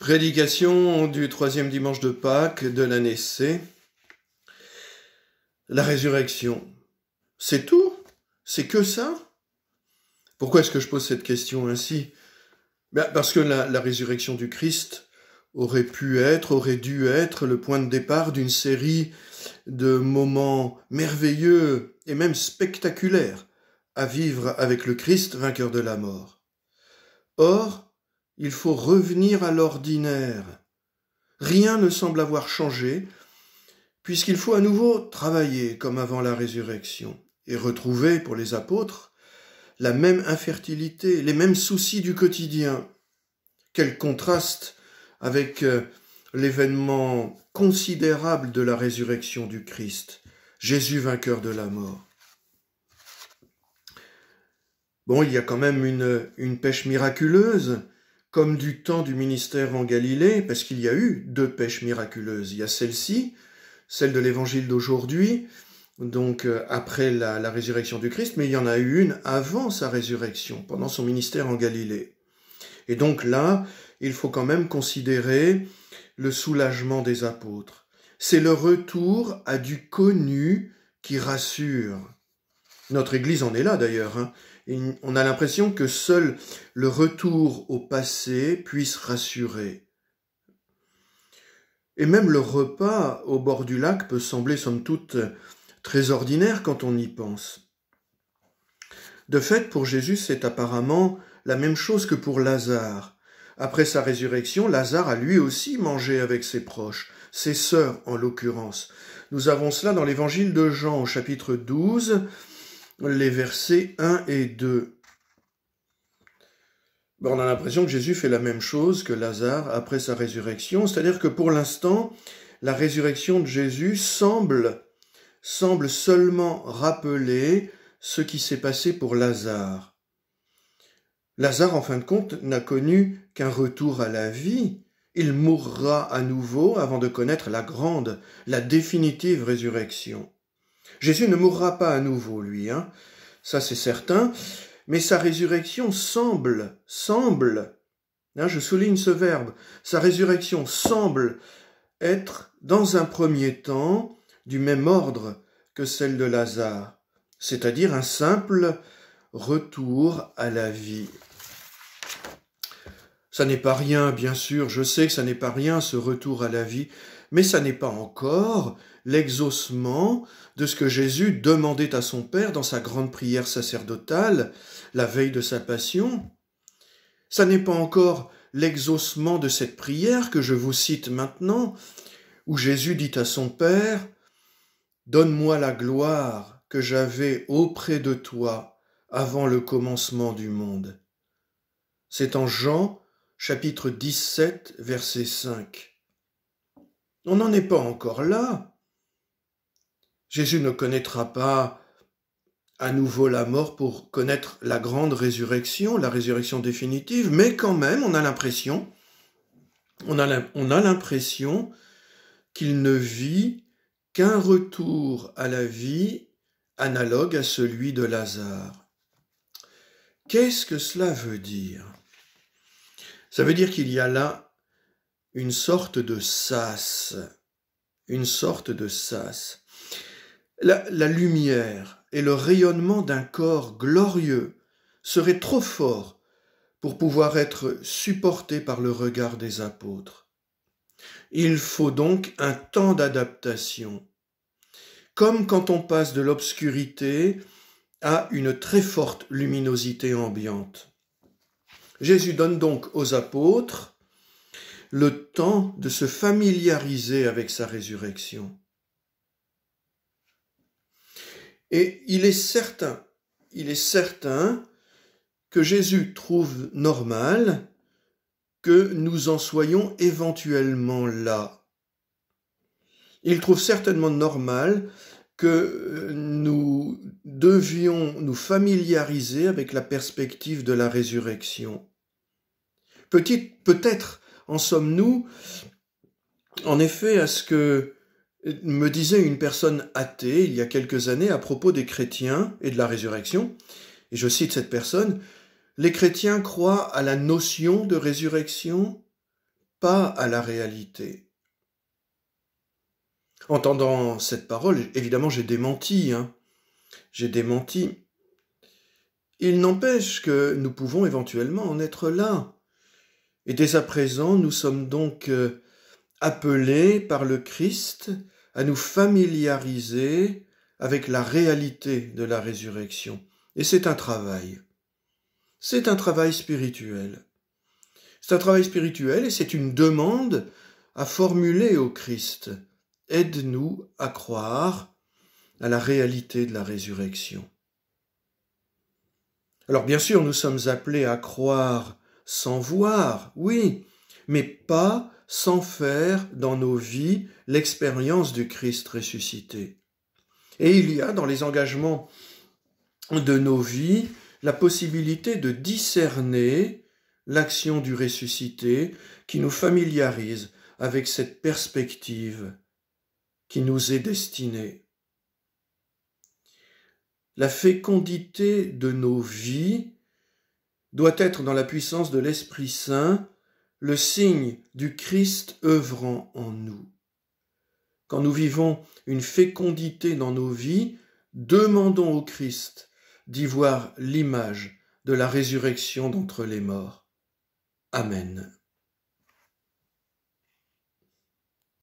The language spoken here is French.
Prédication du troisième dimanche de Pâques de l'année C. La résurrection. C'est tout? C'est que ça? Pourquoi est-ce que je pose cette question ainsi? Parce que la résurrection du Christ aurait dû être le point de départ d'une série de moments merveilleux et même spectaculaires à vivre avec le Christ vainqueur de la mort. Or, il faut revenir à l'ordinaire. Rien ne semble avoir changé, puisqu'il faut à nouveau travailler comme avant la résurrection et retrouver pour les apôtres la même infertilité, les mêmes soucis du quotidien. Quel contraste avec l'événement considérable de la résurrection du Christ, Jésus vainqueur de la mort. Bon, il y a quand même une pêche miraculeuse, comme du temps du ministère en Galilée, parce qu'il y a eu 2 pêches miraculeuses. Il y a celle-ci, celle de l'évangile d'aujourd'hui, donc après la résurrection du Christ, mais il y en a eu une avant sa résurrection, pendant son ministère en Galilée. Et donc là, il faut quand même considérer le soulagement des apôtres. C'est le retour à du connu qui rassure. Notre Église en est là d'ailleurs, hein. Et on a l'impression que seul le retour au passé puisse rassurer. Et même le repas au bord du lac peut sembler somme toute très ordinaire quand on y pense. De fait, pour Jésus, c'est apparemment la même chose que pour Lazare. Après sa résurrection, Lazare a lui aussi mangé avec ses proches, ses sœurs en l'occurrence. Nous avons cela dans l'évangile de Jean au chapitre 12, les versets 1 et 2. On a l'impression que Jésus fait la même chose que Lazare après sa résurrection, c'est-à-dire que pour l'instant, la résurrection de Jésus semble seulement rappeler ce qui s'est passé pour Lazare. Lazare, en fin de compte, n'a connu qu'un retour à la vie. Il mourra à nouveau avant de connaître la définitive résurrection. Jésus ne mourra pas à nouveau, lui, hein. Ça c'est certain, mais sa résurrection semble, hein, je souligne ce verbe, sa résurrection semble être, dans un premier temps, du même ordre que celle de Lazare, c'est-à-dire un simple retour à la vie. Ça n'est pas rien, bien sûr, je sais que ça n'est pas rien, ce retour à la vie, mais ça n'est pas encore l'exaucement de ce que Jésus demandait à son Père dans sa grande prière sacerdotale, la veille de sa passion. Ça n'est pas encore l'exaucement de cette prière que je vous cite maintenant, où Jésus dit à son Père « Donne-moi la gloire que j'avais auprès de toi avant le commencement du monde. » C'est en Jean, chapitre 17, verset 5. On n'en est pas encore là. Jésus ne connaîtra pas à nouveau la mort pour connaître la grande résurrection, la résurrection définitive, mais quand même, on a l'impression qu'il ne vit qu'un retour à la vie analogue à celui de Lazare. Qu'est-ce que cela veut dire? Ça veut dire qu'il y a là une sorte de sas. La lumière et le rayonnement d'un corps glorieux seraient trop forts pour pouvoir être supportés par le regard des apôtres. Il faut donc un temps d'adaptation, comme quand on passe de l'obscurité à une très forte luminosité ambiante. Jésus donne donc aux apôtres le temps de se familiariser avec sa résurrection. Et il est certain que Jésus trouve normal que nous en soyons éventuellement là. Il trouve certainement normal que nous devions nous familiariser avec la perspective de la résurrection. Peut-être en sommes-nous, en effet, à ce que me disait une personne athée il y a quelques années à propos des chrétiens et de la résurrection, et je cite cette personne, « Les chrétiens croient à la notion de résurrection, pas à la réalité. Entendant cette parole, évidemment, j'ai démenti. J'ai démenti. Il n'empêche que nous pouvons éventuellement en être là. Et dès à présent, nous sommes donc appelés par le Christ à nous familiariser avec la réalité de la résurrection. Et c'est un travail. C'est un travail spirituel. C'est un travail spirituel et c'est une demande à formuler au Christ. Aide-nous à croire à la réalité de la résurrection. Alors bien sûr, nous sommes appelés à croire sans voir, oui, mais pas sans faire dans nos vies l'expérience du Christ ressuscité. Et il y a dans les engagements de nos vies la possibilité de discerner l'action du ressuscité qui nous familiarise avec cette perspective qui nous est destinée. La fécondité de nos vies doit être dans la puissance de l'Esprit Saint le signe du Christ œuvrant en nous. Quand nous vivons une fécondité dans nos vies, demandons au Christ d'y voir l'image de la résurrection d'entre les morts. Amen.